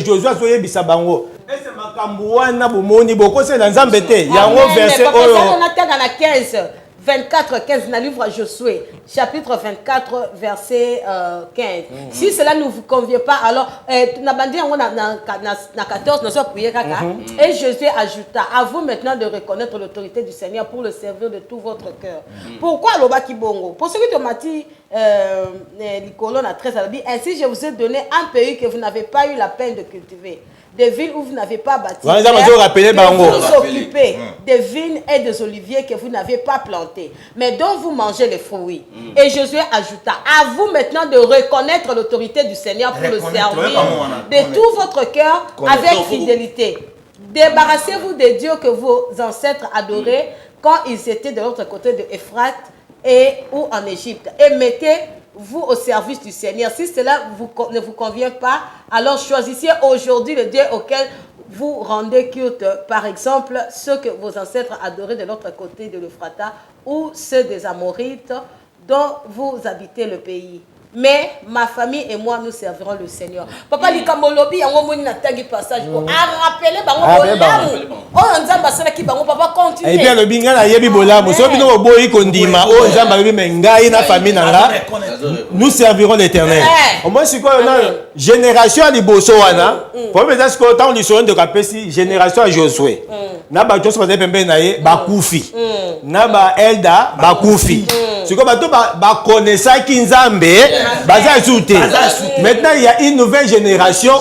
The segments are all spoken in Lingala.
Josué soye bisabango. Est-ce makambo wana bomoni boko c'est dans Nzambete. Yango verset oyo. On attend dans la 15 24 15 dans le livre Josué chapitre 24 verset 15. Si cela ne vous convient pas alors na bandi yango na 14 nous sommes prier kaka et Josué ajouta à vous maintenant de reconnaître l'autorité du Seigneur pour le servir de tout votre cœur. Pourquoi lobaki bongo? Pour ce qui te mati Nicolas na 13 ainsi je vous ai donné un pays que vous n'avez pas eu la peine de cultiver, des villes où vous n'avez pas bâti, vous occupez des vignes et des oliviers que vous n'avez pas plantés, mais dont vous mangez les fruits. Et Josué ajouta, à vous maintenant de reconnaître l'autorité du Seigneur pour le servir de tout votre cœur avec fidélité. Débarrassez-vous des dieux que vos ancêtres adoraient quand ils étaient de l'autre côté de Euphrate ou en Égypte, et mettez-vous au service du Seigneur. Si cela ne vous convient pas, alors choisissez aujourd'hui le Dieu auquel vous rendez culte, par exemple ceux que vos ancêtres adoraient de l'autre côté de l'Euphrate ou ceux des Amorites dont vous habitez le pays. Mais ma famille et moi, nous servirons le Seigneur. Papa, li kamolobi yango moni na tangi passage ko rappeler bango bolamu. Oh nzamba sala ki bango papa continue. Et bien le binga na yebi bolamu. So bino boyi kondima. Oh nzamba yebi mengai na famille nanga. Nous servirons l'Éternel. Au moins c'est quoi na génération ali boso wana. Pour me dire ce que tant l'histoire de kapesi génération à Josué. Na ba Josué ba pembe na ye ba kufi. Na ba Elda ba kufi. C'est comme bato ba connaissa ki nzambe. Maintenant, il y a une nouvelle génération.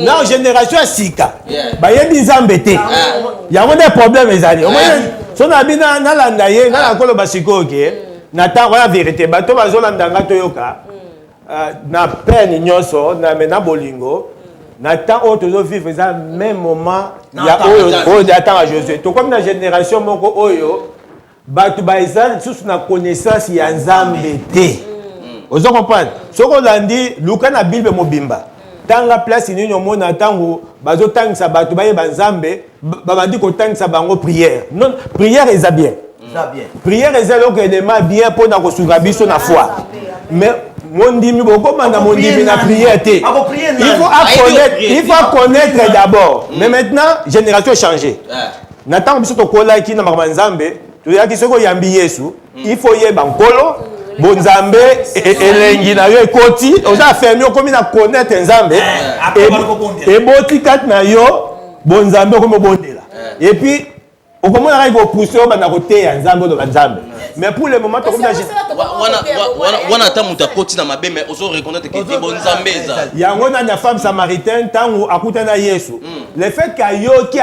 La génération Sika. Il y a des embêtés. Il y a des problèmes. Si on a bien nalandaye, nalakolo basiko ok. Nata wala vérité. Bato bazolanda toyoka. Na peine nyoso, na mena bolingo. Nata otozo vivre ça même moment. Il y a oyo d'attendre à Josué. Tout comme la génération moko oyo. Bato baizan sous na connaissance ya nzambete. Vous comprenez? Ce qu'on a dit, Luka na Bible mobimba. Tanga place ni nyomona tango bazo tang sa batu baye banzambe babandi ko tang sa bango prière. Non, prière est bien. Prière est là que dema bien pour na ko suka biso na foi. Mais mondimi boko manda mondimi na prière té. Il faut connaître d'abord. Mais maintenant génération changée. Natang biso to kola ki na mabanzambe, to ya ki soko yambi Yesu, il faut yeba nkolo. Bonzambe elengi na yo ekoti oza fermé comme na connaître nzambe et boti kat na yo bonzambe comme bondela et puis au moment là il va pousser au bana côté ya nzambe do nzambe mais pour le moment comme wana ta muta koti na mabe mais ozo reconnaître que ti bonzambe za yango na femme samaritaine tango akuta na Yesu le fait qu'ayoki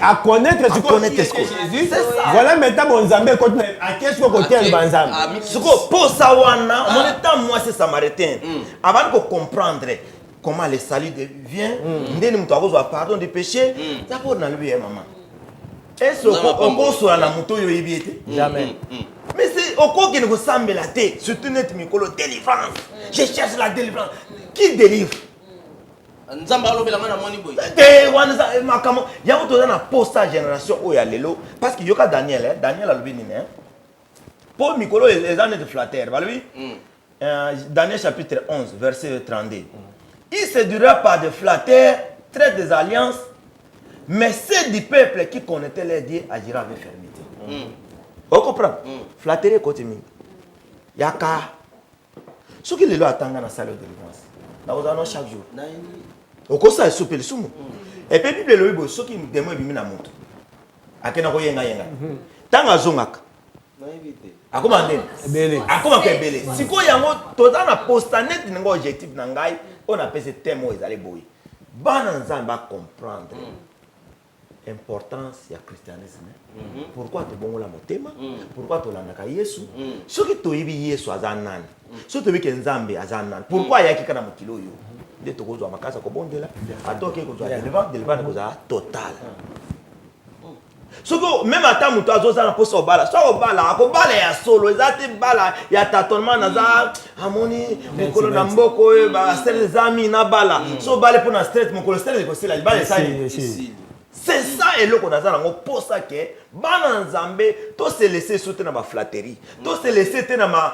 à connaître Jésus voilà maintenant bonzambe côté à qu'est-ce que côté le bonzambe pour ça wana mon état moi c'est samaritain avant de comprendre comment le salut vient ndeni muto akozwa pardon du péché d'abord na lui maman. Est-ce qu'on soit la moto yoyébité? Jamais. Mais c'est au quoi qu'il ne ressemble la tête. Surtout notre micro, délivrance. Je cherche la délivrance. Qui délivre? Nzamba alobe la ngana moni boy. Il y a autre dans posta génération où il y a lelo parce qu'il y a Daniel, Daniel alobe ni né. Pour micro les années de flatteur, va lui. Daniel chapitre 11 verset 32. Il séduira par des flatteurs, traite des alliances. Mais ceux du peuple qui connaît les dieux agira avec fermeté. Vous comprenez? Flatterer côté mingi. Yaka. Ce qui les lois attendent dans la salle de délivrance. Nous avons chaque jour. Au cours ça souper le soumu. Et puis Bible le bible ce qui me demande bimina montre. Akena ko yenga yenga. Tanga zongaka. Na éviter. Akoma ndeni. Belé. Akoma ke belé. Siko yango toza na posta net ngo objectif na ngai on appelle ce thème ezali boy. Bana nzamba comprendre. Importance du christianisme. Pourquoi tu bon la motema? Pourquoi tu l'anaka Yesu? Ce qui tu yibi Yesu azanan. Ce qui tu que Nzambe azanan. Pourquoi ya kika na mokilo yo? De to kozwa makasa ko bondela. Atoke kozwa deleva kozwa total. Ce que même à ta muto azoza na poso bala. So bala ko bala ya solo ezati bala ya tâtonnement naza amoni mokolo na mboko ba sel zami na bala. So bala pour na stress mokolo stress ko sela bala sai. C'est ça et là qu'on a ça pour ça que bana nzambe to se laisser sauter dans ma flatterie to se laisser te na ma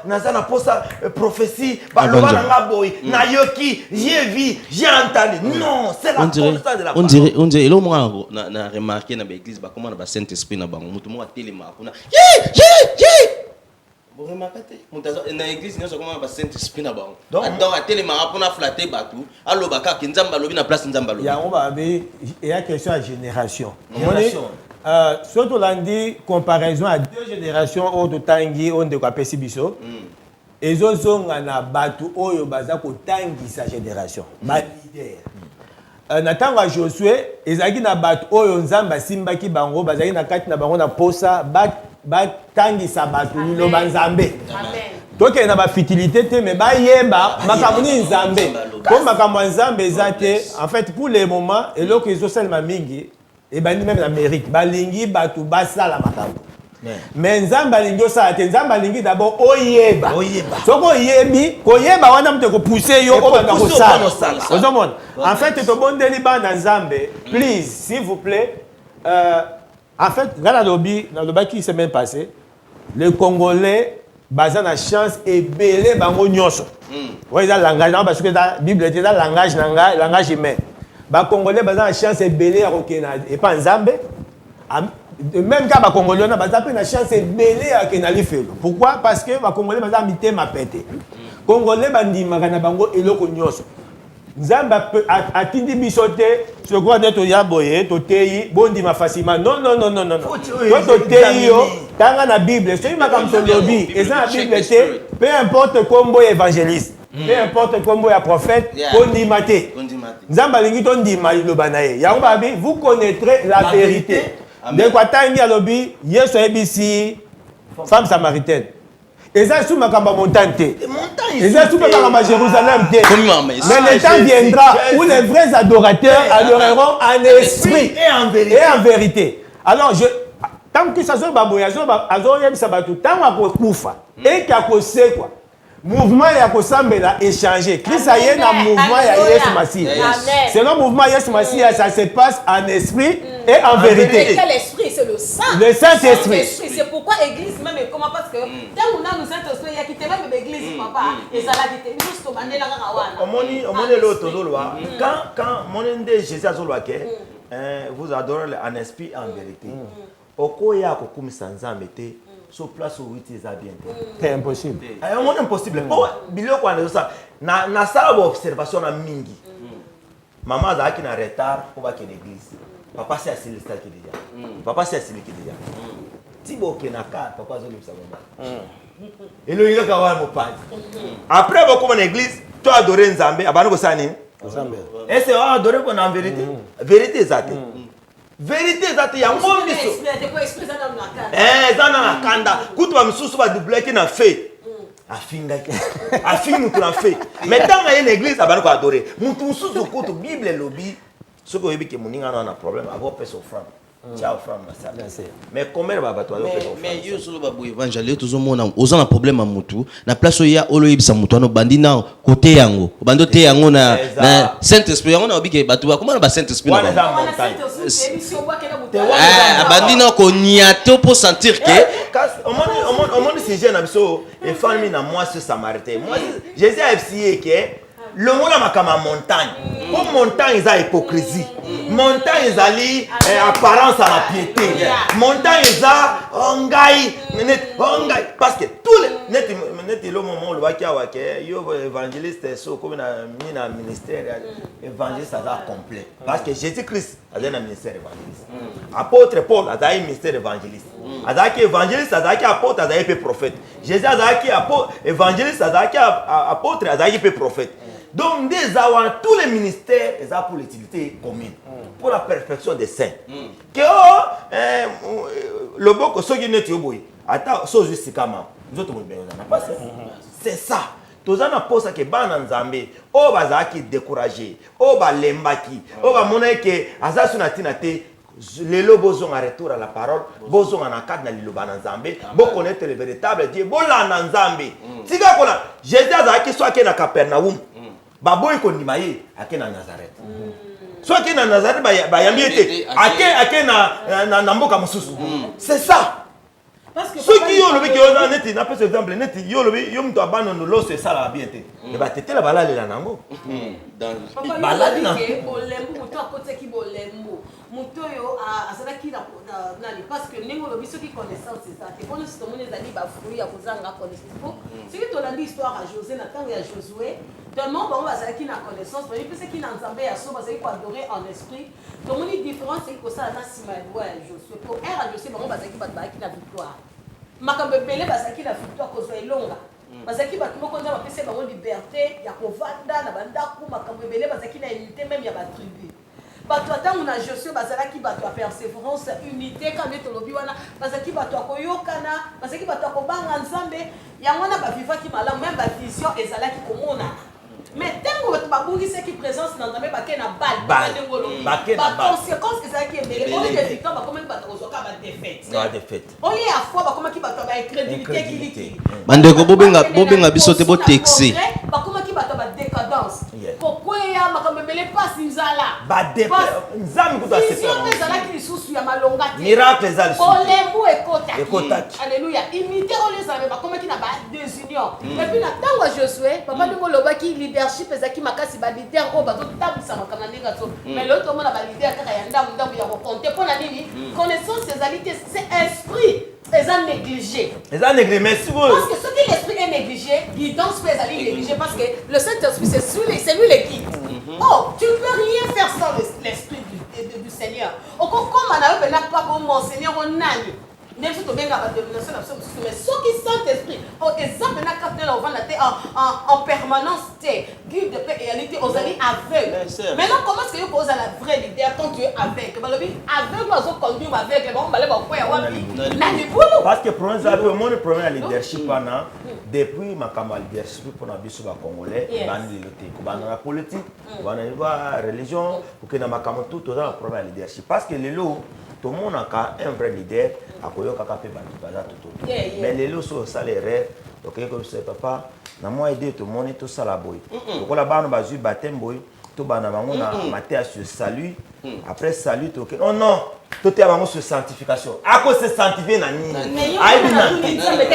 nazana pour ça prophétie ba loba nga boy na yoki j'ai vu j'ai entendu non c'est la constat de la parole on dirait là moi na remarqué dans l'église ba comment na ba Saint-Esprit na bango mutu mo atelema kuna bon remarquez mutazo na église nyoso comment ba Saint-Esprit na bango donc atelema pour flatter batu aloba ka nzamba lobi na place nzamba lobi ya on va il y a question à génération surtout lundi comparaison à deux générations au tangi on de quoi pesi biso ezozonga na batu oyo baza ko tangi sa génération ba leader na tango Josué ezaki na batu oyo nzamba simbaki bango bazaki na kati na bango na posa ba tangi sa batu lo banzambe amen donc il y a une futilité mais ba yeba makamuni nzambe comme makamwa nzambe ezate en fait pour les moments et là que ils seulement mingi et ben même l'Amérique balingi batu basala makambo mais nzambe balingi osala te nzambe balingi d'abord oyeba soko yebi koyeba wana mte ko pousser yo o banda ko sala ozomona en fait to bondeli bana nzambe please s'il vous plaît en fait dans le lobby qui s'est même passé les Congolais basant la chance et belé bango nyonso ouais ça langage parce que la Bible était dans langage humain ba Congolais basant la chance et belé à Okena et pas nzambe même quand ba Congolais na basant la chance et belé à Okena lifelo pourquoi parce que ba Congolais basant mité ma pété Congolais bandi magana bango eloko nyonso nzamba atindi bisote je crois d'être yaboye to teyi bondi ma facilement non to teyi yo tanga na Bible c'est makam to lobi et ça la Bible c'est peu importe combo évangéliste peu importe combo ya prophète bondi maté nzamba lingi to ndima loba na ye yango babi vous connaîtrez la vérité de quoi tangi lobi yeso ebisi femme samaritaine et ça sous makamba montagne et ça sous makamba Jérusalem mais le temps viendra où les vrais adorateurs adoreront en esprit et en vérité alors tant que ça soit baboya azo yebisa batu tant akokufa et qu'akose quoi mouvement ya kosambela échanger Christ a yé na mouvement ya Yesu Masih selon mouvement Yesu Masih ça se passe en esprit et en vérité. Mais quel esprit? C'est le Saint. Le Saint-Esprit. C'est pourquoi l'église même comment parce que quand on a nous Saint-Esprit il y a quitté même l'église papa et ça l'a quitté nous sommes bandé la rawana. Omoni l'autre zolwa quand monende Jésus azolwa ke vous adorez en esprit et en vérité. Okoya kokumisa nzambe te sur place où tu es bien. C'est impossible. C'est impossible. Biloko wana ça na sala observation na mingi. Maman azaki na retard pour ba ke l'église. Papa c'est assis le stade qui déjà. Papa c'est assis qui déjà. Tibo kenaka papa azoli msabamba. Et le yaka kawa mo padi. Après beaucoup en église, tu adorer Nzambe, abana ko sani. Nzambe. Et c'est adorer ko en vérité. Vérité zate. Vérité zate ya ngombi so. Zana na kanda. Kutu ba msusu ba double ki na fait. Afinga ki. Afinga mutu na fait. Mais dans une église abana ko adorer. Mutu msusu kutu Bible lobi. Ce que vous avez dit que mon n'a pas de problème, avoir fait son frère. Ciao, frère, mais combien va battre mais yo solo ba évangile tout le monde aux un problème à mutu na place ya oloyib sa mutu no bandina côté yango bando te yango na Saint-Esprit yango na obike batu comment na ba Saint-Esprit na bandina ko niato pour sentir que au monde si jeune abiso et famille na moi ce samaritain moi Jésus a essayé que le monde a ma montagne. Comme montagne, ils ont hypocrisie. Montagne, ils ont apparence à la piété. Montagne, ils ont parce que tous les le moment où le évangéliste comme un ministère évangéliste complet. Parce que Jésus-Christ a un ministère évangéliste. Apôtre Paul a un ministère évangéliste. Azaki évangéliste, azaki apôtre, azaki prophète. Jésus azaki évangéliste, azaki apôtre, azaki prophète. Donc, tous les ministères, ils ont pour l'utilité commune, pour la perfection des saints. Que le beau que ce qui n'est pas attends, nous autres, c'est ça. Tous les gens pensent que ban nzambe, o bazaki découragé, o ba lembaki, o ba moneke azasu na tinate. Les lobos ont un retour à la parole, ils ont un cadre dans le Nzambe, ils connaissent le véritable Dieu, ils ont un Nzambe. Si Jésus a dit qu'il soit à Capernaum, baboyi kondima ye ake na Nazareth so ake na Nazareth bayambi ete ake na mboka mosusu c'est ça soki yo lobi ki oza neti na pesa exemple neti yo lobi yo mtu abandonne loso esala bien te e batetela balalela nango baladi na bolembu muto akoteki bolembu muto yo azalaki na nani parce que ndenge olobi soki connaissance eza te mpona si tomoni ezali bafruit ya kozanga connaissance po soki tolandi histoire ya José na ntango ya Josué tellement bango bazalaki na connaissance bayebisaki na nzambe ya so bazalaki koadore en esprit tomoni différence eki kosala na nsima ya loi ya Josué po ere ya Josué bango bazalaki bato bazalaki na victoire makambo ebele bazalaki na victoire kozwa elonga bazalaki bato moko nzambe apesi bango liberté ya kovanda na bandako makambo ebele bazalaki na unité même ya batribu bato atango na Josué bazalaki bato ya persévérance unité quand nde tolobi wana bazalaki bato ya koyokana bazalaki bato ya kobanga nzambe yango wana bavivaki malamu même bavision ezalaki komonana mais ntango bato babungisaki présence na nzambe bake na bale baconséquence ezalaki ebele olike victoire bakomaki bato kozwaka badefete olie ya foi bakomaki bato ya baincrédulité kilikili bandeko bobenga biso te botexe bakomaki bato ya badécadence kokweya makambo ebele mpasi nzala nzambe kutu vision mpe ezalaki lisusu ya malonga te miracle eza lisusu olembu ekotaki alleluya imité oyo ezala bakomaki na badésunion epuis na ntango ya Josué papa ndenge olobaki leadership ezalaki makasi balider oyo bazotambwisa makambo na ndenge aso mais lelo tomona balider kaka ya ndambu ya kokonte mpo na nini connaissance ezali te c'est esprit eza négligé mais si vous parce que soki l'esprit est négligé guidance peut ezali négligé parce que le Saint-Esprit c'est lui le guide oh tu ne peux rien faire sans l'esprit du Seigneur okokoma na yo pena papa mon Seigneur onani même si tu as une dénomination, mais ce qui Saint-Esprit, exemple, en permanence, guide de paix et réalité, aux alliés aveugles. Maintenant, comment est-ce que tu poses à la vraie leader quand tu es aveugle? Aveugle, on va conduire aveugle, on va aller voir. Parce que pour nous, le problème de leadership, depuis ma camarade leadership pour la Congolais, la politique, la religion, pour que ma camarade tout dans le problème de leadership. Parce que les lots, tout le monde a un vrai leader. Mais les lots sont salaires. Donc, comme c'est papa, na moi aider tout le monde tout ça la boy. Donc là-bas on va jouer baptême boy. Tout bas na bango na maté sur salut. Après salut tout. Oh non, tout est bango sur sanctification. À cause c'est sanctifié na ni.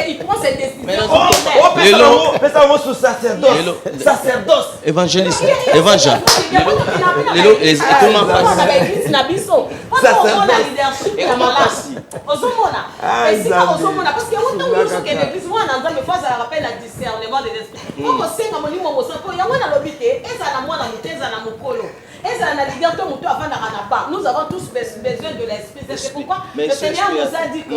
Il prend ses décisions. Oh, pesa bango sur sacerdoce. Sacerdoce. Évangéliste. Évangile. Lelo comment passe? Na biso. Comment passe? Ozomona. Parce que autant nous sommes que l'église moi na nzambe fois ça rappelle la discernement de l'esprit. Comme senga molimo mosako yango na lobité eza na mwana muteza na mokolo. Eza na leader to muto avant na ba. Nous avons tous besoin de l'esprit. C'est pourquoi le Seigneur nous a dit que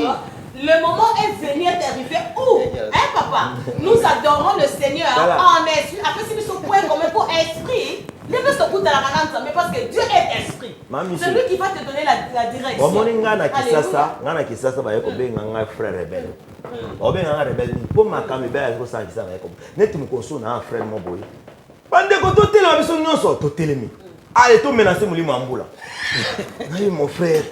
le moment est venu d'arriver où hein papa nous adorons le Seigneur en esprit. Après si nous sommes point comme pour esprit ne peut se foutre dans la ranante mais parce que Dieu est esprit. C'est lui qui va te donner la direction. Ngana kisasa ba yeko benga nga frère rebelle. Obenga nga rebelle po makame ba yeko sa kisasa yeko. Neti mukoso na frère mo boy. Bande ko to tele biso nyonso to telemi. Allez to menacer mulimo ambula. Ngai mon frère.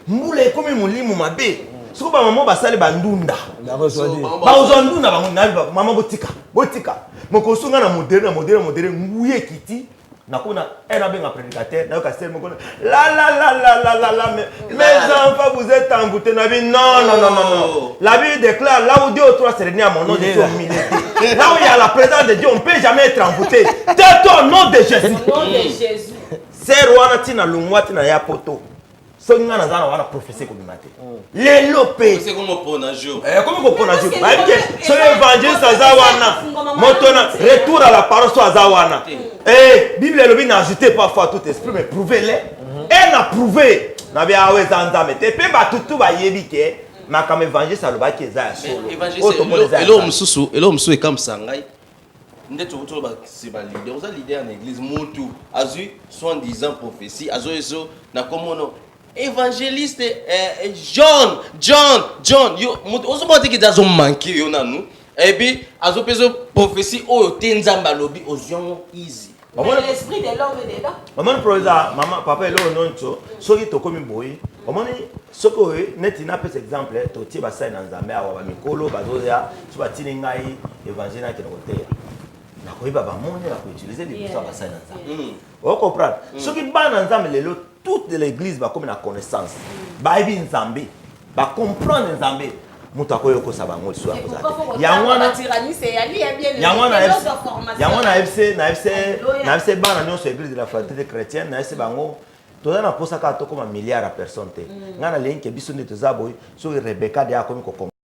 Mbula e comme mulimo mabe. Soko ba maman basale bandunda. Ba ozondunda ba ngana maman botika. Mokoso nga na moderne nguye kiti. Nakuna un bien prédicateur, na castel moko la mes enfants vous êtes emboutés na vie non. La Bible déclare là où Dieu ou trois se réunissent à mon nom de Dieu là où il y a la présence de Dieu on peut jamais être embouté. Tais-toi au nom de Jésus. Au nom de Jésus. C'est roi tina lungwa tina ya poto. Songa na zana wana prophétie ko bimate. Les lopé. C'est comme pour un jour. Comment pour un jour? C'est l'évangile Zawana. Motona retour à la parole soit Zawana. Eh, Bible le n'a ajouté parfois tout esprit mais prouvez-les. Elle a prouvé. Na bia awe zanza mete pe ba tutu ba yebike. Ma comme évangile ça le ba ki za solo. Évangile elo msu e comme sangai. Ndeto to ba c'est ba leader. Oza leader en église mutu. Azu 70 prophétie. Azo eso na komono évangéliste John yo ozo moti ki dazo manki yo nanu et puis azo peso prophétie o tenzamba lobi ozion easy l'esprit de l'homme est dedans maman proza maman papa elo noncho soki to komi boyi maman soko neti na pes exemple to tie ba sai na nzambe awa ba mikolo bazoya so ba tini ngai évangile na kino koteya bakoyeba bamoni bakoutilize liboso ya basali na nzambe ocomprendre soki bana nzambe lelo toute l'église bakomi na connaissance bayebi nzambe bacomprendre nzambe moto akoyokosa bango lisusu akoza te yango nayebise bana nyonso église de la fraternité chrétienne nayebise bango toza na mposa kaka tokoma milliard ya personne te ngai nalingi ke biso nde toza boye soki rebeka de akomi